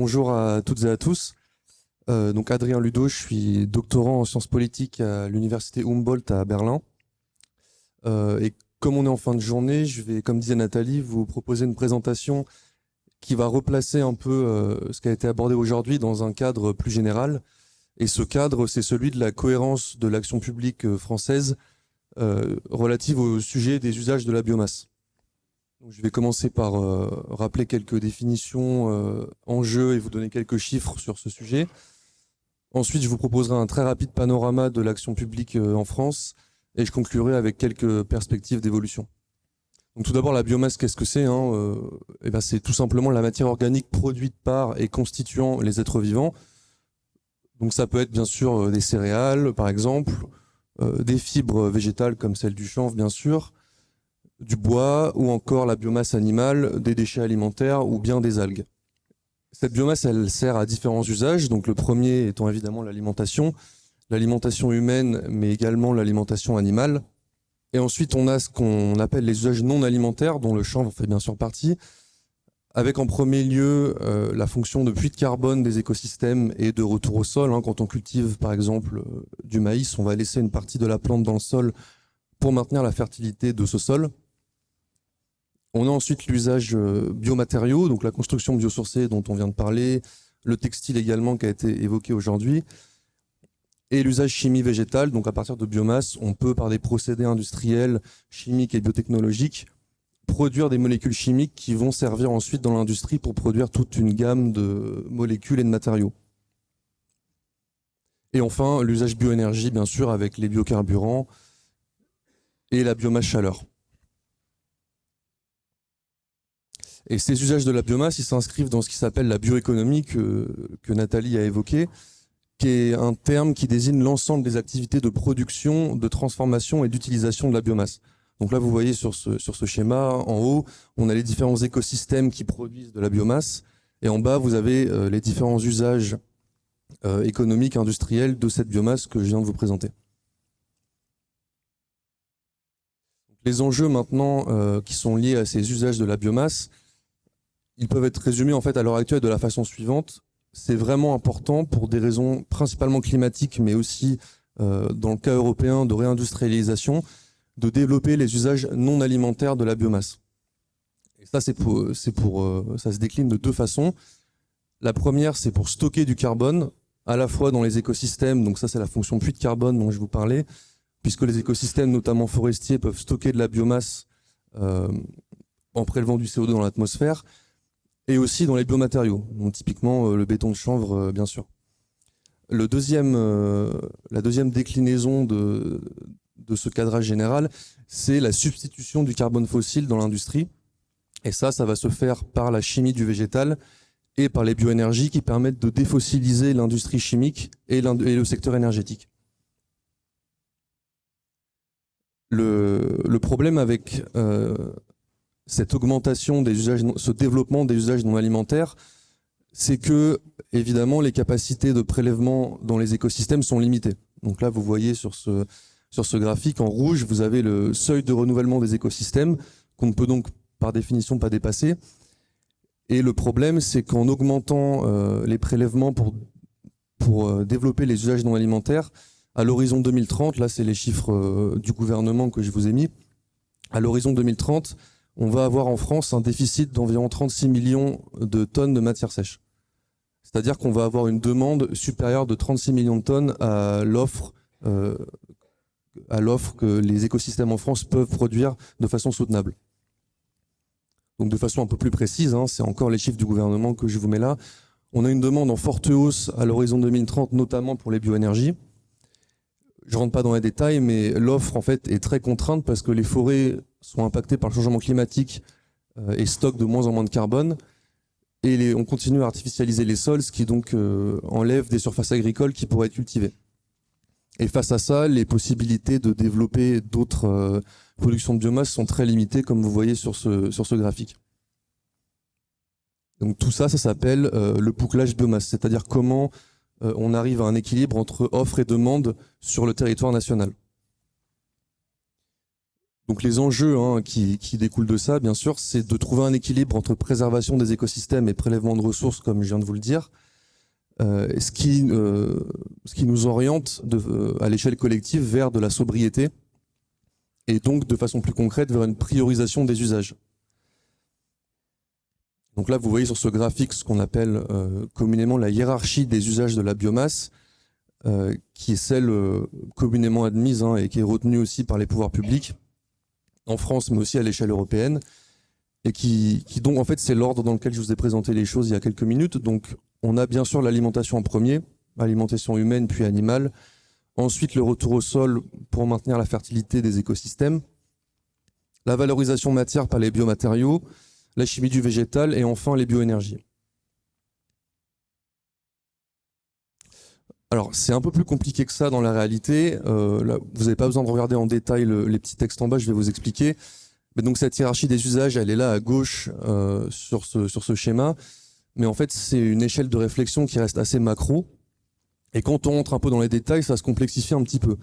bonjour à toutes et à tous. Donc Adrien Ludo, je suis doctorant en sciences politiques à l'université Humboldt à Berlin. Et comme on est en fin de journée, je vais, comme disait Nathalie, vous proposer une présentation qui va replacer un peu ce qui a été abordé aujourd'hui dans un cadre plus général. Et ce cadre, c'est celui de la cohérence de l'action publique française relative au sujet des usages de la biomasse. Donc, je vais commencer par rappeler quelques définitions, enjeux et vous donner quelques chiffres sur ce sujet. Ensuite, je vous proposerai un très rapide panorama de l'action publique en France et je conclurai avec quelques perspectives d'évolution. Donc, tout d'abord, la biomasse, qu'est-ce que c'est c'est tout simplement la matière organique produite par et constituant les êtres vivants. Donc ça peut être bien sûr des céréales, par exemple, des fibres végétales comme celle du chanvre, bien sûr, du bois ou encore la biomasse animale, des déchets alimentaires ou bien des algues. Cette biomasse, elle sert à différents usages. Donc le premier étant évidemment l'alimentation humaine, mais également l'alimentation animale. Et ensuite, on a ce qu'on appelle les usages non alimentaires, dont le chanvre fait bien sûr partie, avec en premier lieu la fonction de puits de carbone des écosystèmes et de retour au sol. Quand on cultive par exemple du maïs, on va laisser une partie de la plante dans le sol pour maintenir la fertilité de ce sol. On a ensuite l'usage biomatériaux, donc la construction biosourcée dont on vient de parler, le textile également qui a été évoqué aujourd'hui, et l'usage chimie végétale, donc à partir de biomasse, on peut par des procédés industriels, chimiques et biotechnologiques produire des molécules chimiques qui vont servir ensuite dans l'industrie pour produire toute une gamme de molécules et de matériaux. Et enfin, l'usage bioénergie, bien sûr, avec les biocarburants et la biomasse chaleur. Et ces usages de la biomasse, ils s'inscrivent dans ce qui s'appelle la bioéconomie que Nathalie a évoqué, qui est un terme qui désigne l'ensemble des activités de production, de transformation et d'utilisation de la biomasse. Donc là, vous voyez sur ce schéma, en haut, on a les différents écosystèmes qui produisent de la biomasse, et en bas, vous avez les différents usages économiques, industriels de cette biomasse que je viens de vous présenter. Les enjeux maintenant qui sont liés à ces usages de la biomasse, ils peuvent être résumés en fait à l'heure actuelle de la façon suivante. C'est vraiment important pour des raisons principalement climatiques, mais aussi dans le cas européen de réindustrialisation, de développer les usages non alimentaires de la biomasse. Et ça, ça se décline de deux façons. La première, c'est pour stocker du carbone, à la fois dans les écosystèmes, donc ça c'est la fonction puits de carbone dont je vous parlais, puisque les écosystèmes, notamment forestiers, peuvent stocker de la biomasse en prélevant du CO2 dans l'atmosphère, et aussi dans les biomatériaux, donc typiquement le béton de chanvre, bien sûr. La deuxième déclinaison de ce cadrage général, c'est la substitution du carbone fossile dans l'industrie. Et ça va se faire par la chimie du végétal et par les bioénergies qui permettent de défossiliser l'industrie chimique et le secteur énergétique. Le problème avec cette augmentation des usages, ce développement des usages non alimentaires, c'est que, évidemment, les capacités de prélèvement dans les écosystèmes sont limitées. Donc là, vous voyez sur ce graphique, en rouge, vous avez le seuil de renouvellement des écosystèmes qu'on ne peut donc, par définition, pas dépasser. Et le problème, c'est qu'en augmentant les prélèvements pour développer les usages non alimentaires, à l'horizon 2030, là, c'est les chiffres du gouvernement que je vous ai mis, à l'horizon 2030, on va avoir en France un déficit d'environ 36 millions de tonnes de matière sèche. C'est-à-dire qu'on va avoir une demande supérieure de 36 millions de tonnes à l'offre que les écosystèmes en France peuvent produire de façon soutenable. Donc de façon un peu plus précise, c'est encore les chiffres du gouvernement que je vous mets là, on a une demande en forte hausse à l'horizon 2030, notamment pour les bioénergies. Je ne rentre pas dans les détails, mais l'offre en fait est très contrainte parce que les forêts sont impactées par le changement climatique et stockent de moins en moins de carbone. Et on continue à artificialiser les sols, ce qui donc enlève des surfaces agricoles qui pourraient être cultivées. Et face à ça, les possibilités de développer d'autres productions de biomasse sont très limitées, comme vous voyez sur ce graphique. Donc tout ça s'appelle le bouclage biomasse, c'est-à-dire comment on arrive à un équilibre entre offre et demande sur le territoire national. Donc les enjeux qui découlent de ça, bien sûr, c'est de trouver un équilibre entre préservation des écosystèmes et prélèvement de ressources, comme je viens de vous le dire, ce qui nous oriente à l'échelle collective vers de la sobriété et donc de façon plus concrète vers une priorisation des usages. Donc là, vous voyez sur ce graphique ce qu'on appelle communément la hiérarchie des usages de la biomasse, qui est celle communément admise et qui est retenue aussi par les pouvoirs publics en France, mais aussi à l'échelle européenne, et qui donc en fait c'est l'ordre dans lequel je vous ai présenté les choses il y a quelques minutes. Donc on a bien sûr l'alimentation en premier, alimentation humaine puis animale, ensuite le retour au sol pour maintenir la fertilité des écosystèmes, la valorisation matière par les biomatériaux, la chimie du végétal et enfin les bioénergies. Alors, c'est un peu plus compliqué que ça dans la réalité. Là, vous n'avez pas besoin de regarder en détail les petits textes en bas, je vais vous expliquer. Mais donc, cette hiérarchie des usages, elle est là à gauche sur ce schéma. Mais en fait, c'est une échelle de réflexion qui reste assez macro. Et quand on entre un peu dans les détails, ça se complexifie un petit peu.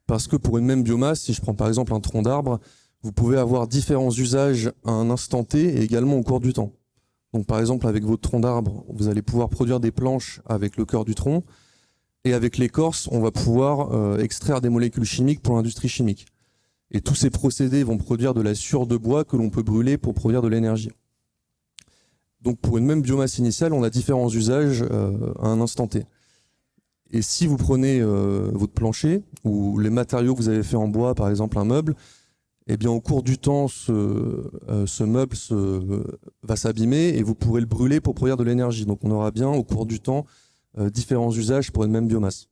Parce que pour une même biomasse, si je prends par exemple un tronc d'arbre, vous pouvez avoir différents usages à un instant T et également au cours du temps. Donc, par exemple, avec votre tronc d'arbre, vous allez pouvoir produire des planches avec le cœur du tronc. Et avec l'écorce, on va pouvoir extraire des molécules chimiques pour l'industrie chimique. Et tous ces procédés vont produire de la sciure de bois que l'on peut brûler pour produire de l'énergie. Donc pour une même biomasse initiale, on a différents usages à un instant T. Et si vous prenez votre plancher ou les matériaux que vous avez fait en bois, par exemple un meuble, eh bien au cours du temps, ce meuble va s'abîmer et vous pourrez le brûler pour produire de l'énergie. Donc on aura bien au cours du temps différents usages pour une même biomasse.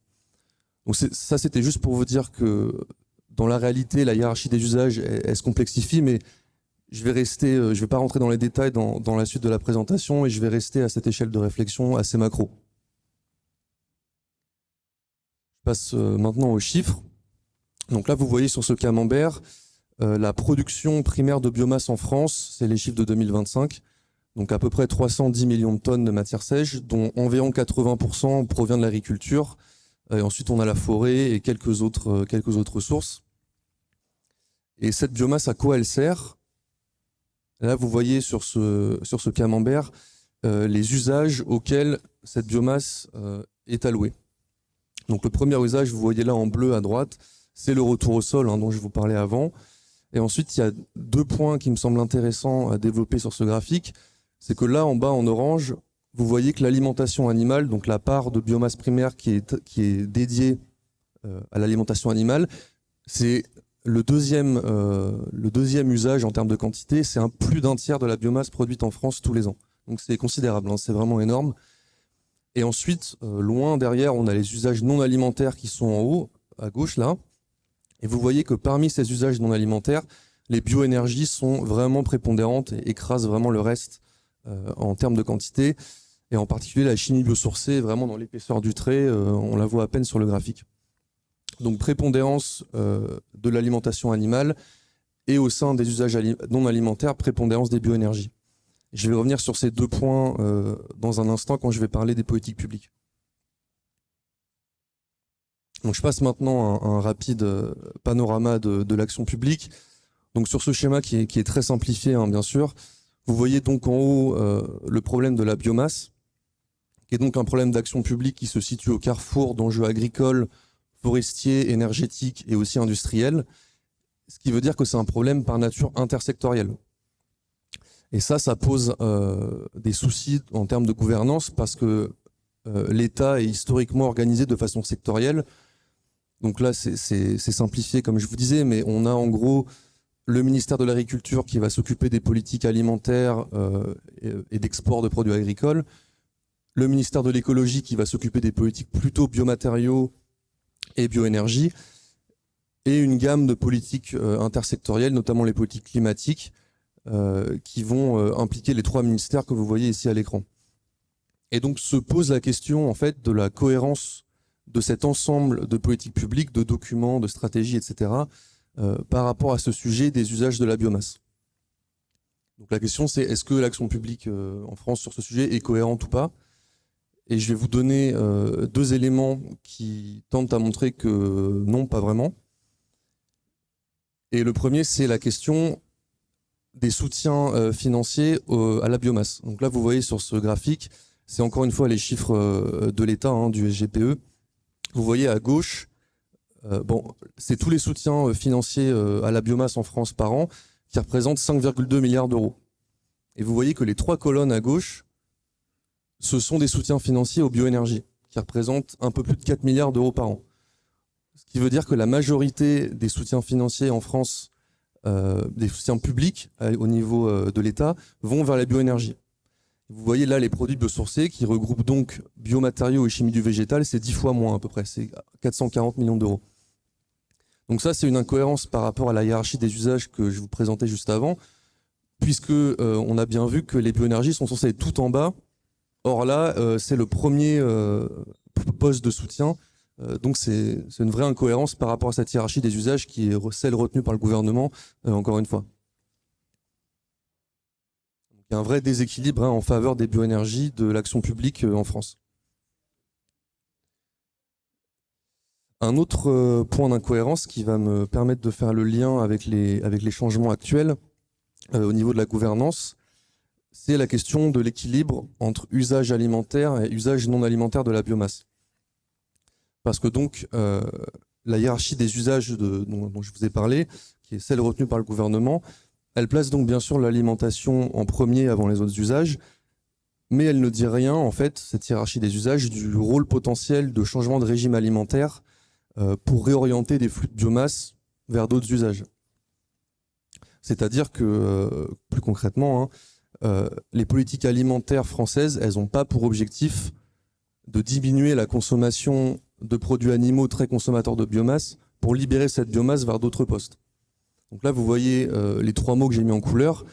Donc ça, c'était juste pour vous dire que dans la réalité, la hiérarchie des usages, elle se complexifie, mais je vais pas rentrer dans les détails dans la suite de la présentation et je vais rester à cette échelle de réflexion assez macro. Je passe maintenant aux chiffres. Donc là, vous voyez sur ce camembert, la production primaire de biomasse en France, c'est les chiffres de 2025. Donc à peu près 310 millions de tonnes de matière sèche, dont environ 80% provient de l'agriculture. Et ensuite, on a la forêt et quelques autres ressources. Et cette biomasse, à quoi elle sert? Là, vous voyez sur ce camembert les usages auxquels cette biomasse est allouée. Donc le premier usage, vous voyez là en bleu à droite, c'est le retour au sol dont je vous parlais avant. Et ensuite, il y a deux points qui me semblent intéressants à développer sur ce graphique. C'est que là, en bas, en orange, vous voyez que l'alimentation animale, donc la part de biomasse primaire qui est dédiée à l'alimentation animale, c'est le deuxième usage en termes de quantité, c'est plus d'un tiers de la biomasse produite en France tous les ans. Donc c'est considérable, c'est vraiment énorme. Et ensuite, loin derrière, on a les usages non alimentaires qui sont en haut, à gauche là. Et vous voyez que parmi ces usages non alimentaires, les bioénergies sont vraiment prépondérantes et écrasent vraiment le reste en termes de quantité. Et en particulier, la chimie biosourcée, vraiment dans l'épaisseur du trait, on la voit à peine sur le graphique. Donc prépondérance de l'alimentation animale et au sein des usages non alimentaires, prépondérance des bioénergies. Je vais revenir sur ces deux points dans un instant quand je vais parler des politiques publiques. Donc je passe maintenant à un rapide panorama de l'action publique. Donc sur ce schéma qui est très simplifié, bien sûr, vous voyez donc en haut le problème de la biomasse, qui est donc un problème d'action publique qui se situe au carrefour d'enjeux agricoles, forestiers, énergétiques et aussi industriels, ce qui veut dire que c'est un problème par nature intersectoriel. Et ça pose des soucis en termes de gouvernance parce que l'État est historiquement organisé de façon sectorielle. Donc là, c'est simplifié comme je vous disais, mais on a en gros le ministère de l'Agriculture qui va s'occuper des politiques alimentaires et d'export de produits agricoles, le ministère de l'Écologie qui va s'occuper des politiques plutôt biomatériaux et bioénergie, et une gamme de politiques intersectorielles, notamment les politiques climatiques, qui vont impliquer les trois ministères que vous voyez ici à l'écran. Et donc se pose la question en fait de la cohérence de cet ensemble de politiques publiques, de documents, de stratégies, etc., par rapport à ce sujet des usages de la biomasse. Donc la question c'est est-ce que l'action publique en France sur ce sujet est cohérente ou pas? Et je vais vous donner deux éléments qui tentent à montrer que non, pas vraiment. Et le premier, c'est la question des soutiens financiers à la biomasse. Donc là, vous voyez sur ce graphique, c'est encore une fois les chiffres de l'État, hein, du SGPE. Vous voyez à gauche, c'est tous les soutiens financiers à la biomasse en France par an, qui représentent 5,2 milliards d'euros. Et vous voyez que les 3 colonnes à gauche, ce sont des soutiens financiers aux bioénergies, qui représentent un peu plus de 4 milliards d'euros par an. Ce qui veut dire que la majorité des soutiens financiers en France, des soutiens publics au niveau de l'État, vont vers la bioénergie. Vous voyez là les produits biosourcés qui regroupent donc biomatériaux et chimie du végétal, c'est 10 fois moins à peu près, c'est 440 millions d'euros. Donc ça, c'est une incohérence par rapport à la hiérarchie des usages que je vous présentais juste avant, puisque on a bien vu que les bioénergies sont censées être tout en bas. Or là, c'est le premier poste de soutien. Donc c'est une vraie incohérence par rapport à cette hiérarchie des usages qui est celle retenue par le gouvernement, encore une fois. Il y a un vrai déséquilibre en faveur des bioénergies de l'action publique en France. Un autre point d'incohérence qui va me permettre de faire le lien avec les changements actuels au niveau de la gouvernance, c'est la question de l'équilibre entre usage alimentaire et usage non alimentaire de la biomasse. Parce que donc, la hiérarchie des usages dont je vous ai parlé, qui est celle retenue par le gouvernement, elle place donc bien sûr l'alimentation en premier avant les autres usages, mais elle ne dit rien, en fait, cette hiérarchie des usages, du rôle potentiel de changement de régime alimentaire pour réorienter des flux de biomasse vers d'autres usages. C'est-à-dire que, plus concrètement, les politiques alimentaires françaises, elles n'ont pas pour objectif de diminuer la consommation de produits animaux très consommateurs de biomasse pour libérer cette biomasse vers d'autres postes. Donc là, vous voyez les 3 mots que j'ai mis en couleur.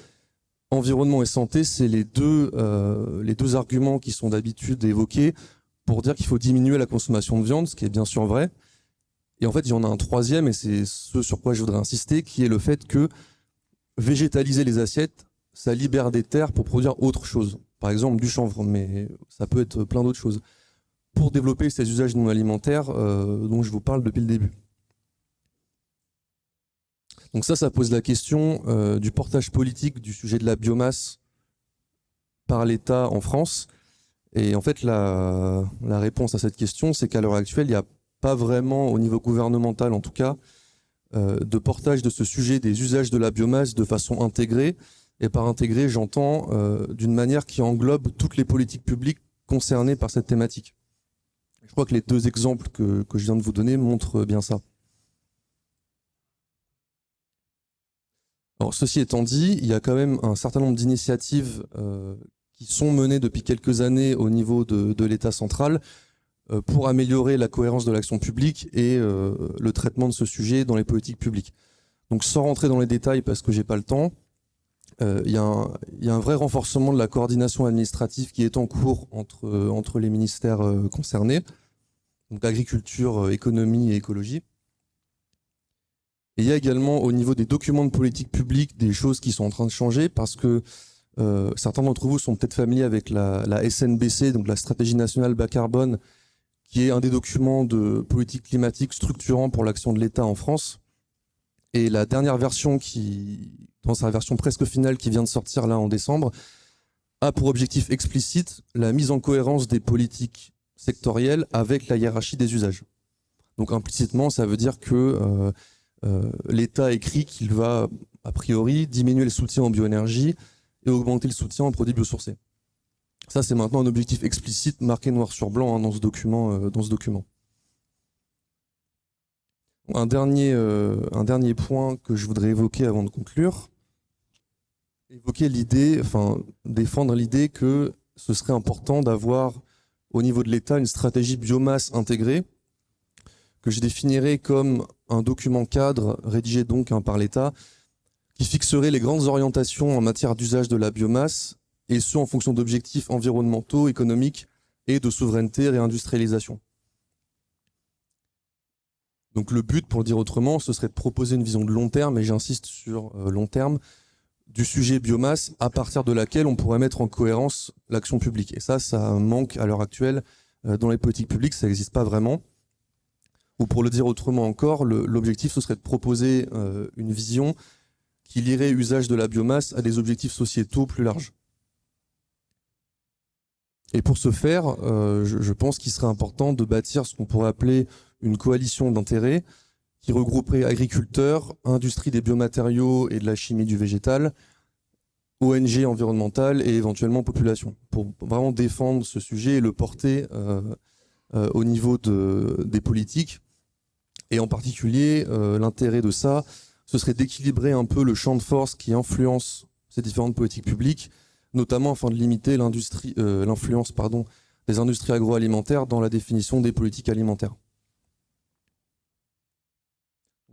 Environnement et santé, c'est les deux arguments qui sont d'habitude évoqués pour dire qu'il faut diminuer la consommation de viande, ce qui est bien sûr vrai. Et en fait, il y en a un troisième, et c'est ce sur quoi je voudrais insister, qui est le fait que végétaliser les assiettes, ça libère des terres pour produire autre chose. Par exemple, du chanvre, mais ça peut être plein d'autres choses. Pour développer ces usages non alimentaires dont je vous parle depuis le début. Donc ça pose la question du portage politique du sujet de la biomasse par l'État en France. Et en fait, la réponse à cette question, c'est qu'à l'heure actuelle, il n'y a pas vraiment, au niveau gouvernemental en tout cas, de portage de ce sujet des usages de la biomasse de façon intégrée. Et par intégrée, j'entends d'une manière qui englobe toutes les politiques publiques concernées par cette thématique. Je crois que les 2 exemples que je viens de vous donner montrent bien ça. Alors, ceci étant dit, il y a quand même un certain nombre d'initiatives qui sont menées depuis quelques années au niveau de l'État central pour améliorer la cohérence de l'action publique et le traitement de ce sujet dans les politiques publiques. Donc sans rentrer dans les détails parce que j'ai pas le temps, il y a un vrai renforcement de la coordination administrative qui est en cours entre les ministères concernés, donc agriculture, économie et écologie. Et il y a également au niveau des documents de politique publique des choses qui sont en train de changer parce que certains d'entre vous sont peut-être familiers avec la SNBC, donc la Stratégie nationale bas carbone, qui est un des documents de politique climatique structurant pour l'action de l'État en France. Et la dernière version, dans sa version presque finale qui vient de sortir là en décembre, a pour objectif explicite la mise en cohérence des politiques sectorielles avec la hiérarchie des usages. Donc implicitement, ça veut dire que l'État écrit qu'il va, a priori, diminuer le soutien en bioénergie et augmenter le soutien en produits biosourcés. Ça, c'est maintenant un objectif explicite, marqué noir sur blanc dans ce document. Un dernier point que je voudrais évoquer avant de conclure, défendre l'idée que ce serait important d'avoir au niveau de l'État une stratégie biomasse intégrée, que je définirais comme un document cadre rédigé donc par l'État, qui fixerait les grandes orientations en matière d'usage de la biomasse, et ce en fonction d'objectifs environnementaux, économiques et de souveraineté et réindustrialisation. Donc le but, pour le dire autrement, ce serait de proposer une vision de long terme, et j'insiste sur long terme, du sujet biomasse à partir de laquelle on pourrait mettre en cohérence l'action publique. Et ça manque à l'heure actuelle dans les politiques publiques, ça n'existe pas vraiment. Ou pour le dire autrement encore, l'objectif, ce serait de proposer une vision qui lierait usage de la biomasse à des objectifs sociétaux plus larges. Et pour ce faire, je pense qu'il serait important de bâtir ce qu'on pourrait appeler une coalition d'intérêts qui regrouperait agriculteurs, industrie des biomatériaux et de la chimie du végétal, ONG environnementales et éventuellement population, pour vraiment défendre ce sujet et le porter au niveau des politiques. Et en particulier, l'intérêt de ça, ce serait d'équilibrer un peu le champ de force qui influence ces différentes politiques publiques, notamment afin de limiter l'influence des industries agroalimentaires dans la définition des politiques alimentaires.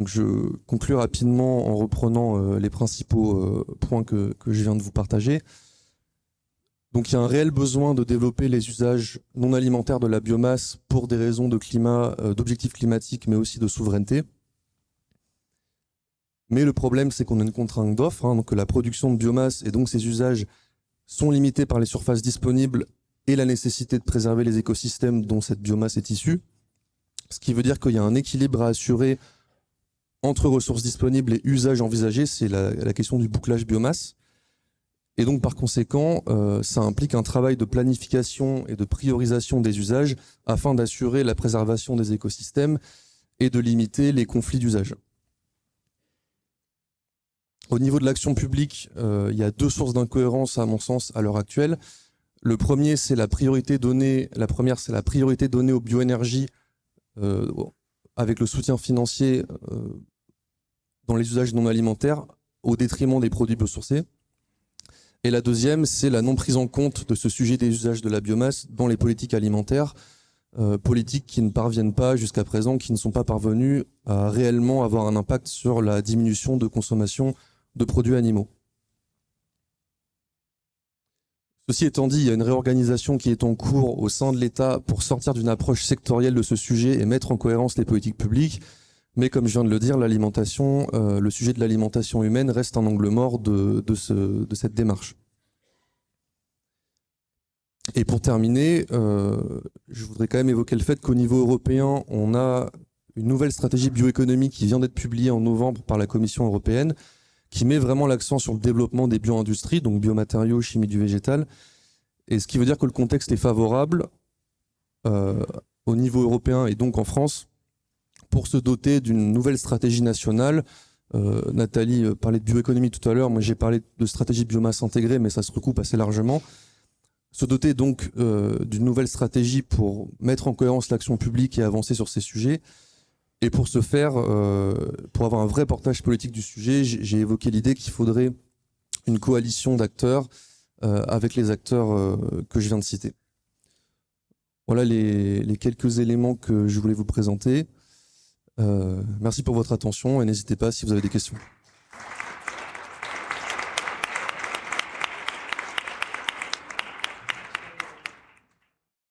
Donc je conclue rapidement en reprenant les principaux points que je viens de vous partager. Donc il y a un réel besoin de développer les usages non alimentaires de la biomasse pour des raisons de climat, d'objectifs climatiques, mais aussi de souveraineté. Mais le problème, c'est qu'on a une contrainte d'offre, donc la production de biomasse et donc ses usages sont limités par les surfaces disponibles et la nécessité de préserver les écosystèmes dont cette biomasse est issue. Ce qui veut dire qu'il y a un équilibre à assurer entre ressources disponibles et usages envisagés, c'est la question du bouclage biomasse. Et donc, par conséquent, ça implique un travail de planification et de priorisation des usages afin d'assurer la préservation des écosystèmes et de limiter les conflits d'usage. Au niveau de l'action publique, il y a deux sources d'incohérence, à mon sens, à l'heure actuelle. Le premier, c'est la priorité donnée. La première, c'est la priorité donnée aux bioénergies avec le soutien financier dans les usages non alimentaires au détriment des produits biosourcés. Et la deuxième, c'est la non prise en compte de ce sujet des usages de la biomasse dans les politiques alimentaires, politiques qui ne parviennent pas jusqu'à présent, qui ne sont pas parvenues à réellement avoir un impact sur la diminution de consommation de produits animaux. Ceci étant dit, il y a une réorganisation qui est en cours au sein de l'État pour sortir d'une approche sectorielle de ce sujet et mettre en cohérence les politiques publiques. Mais comme je viens de le dire, l'alimentation, le sujet de l'alimentation humaine reste un angle mort de cette démarche. Et pour terminer, je voudrais quand même évoquer le fait qu'au niveau européen, on a une nouvelle stratégie bioéconomie qui vient d'être publiée en novembre par la Commission européenne, qui met vraiment l'accent sur le développement des bio-industries, donc biomatériaux, chimie du végétal. Et ce qui veut dire que le contexte est favorable au niveau européen et donc en France pour se doter d'une nouvelle stratégie nationale. Nathalie parlait de bioéconomie tout à l'heure, moi j'ai parlé de stratégie biomasse intégrée, mais ça se recoupe assez largement. Se doter donc d'une nouvelle stratégie pour mettre en cohérence l'action publique et avancer sur ces sujets. Et pour ce faire, pour avoir un vrai portage politique du sujet, j'ai évoqué l'idée qu'il faudrait une coalition d'acteurs avec les acteurs que je viens de citer. Voilà les quelques éléments que je voulais vous présenter. Merci pour votre attention et n'hésitez pas si vous avez des questions.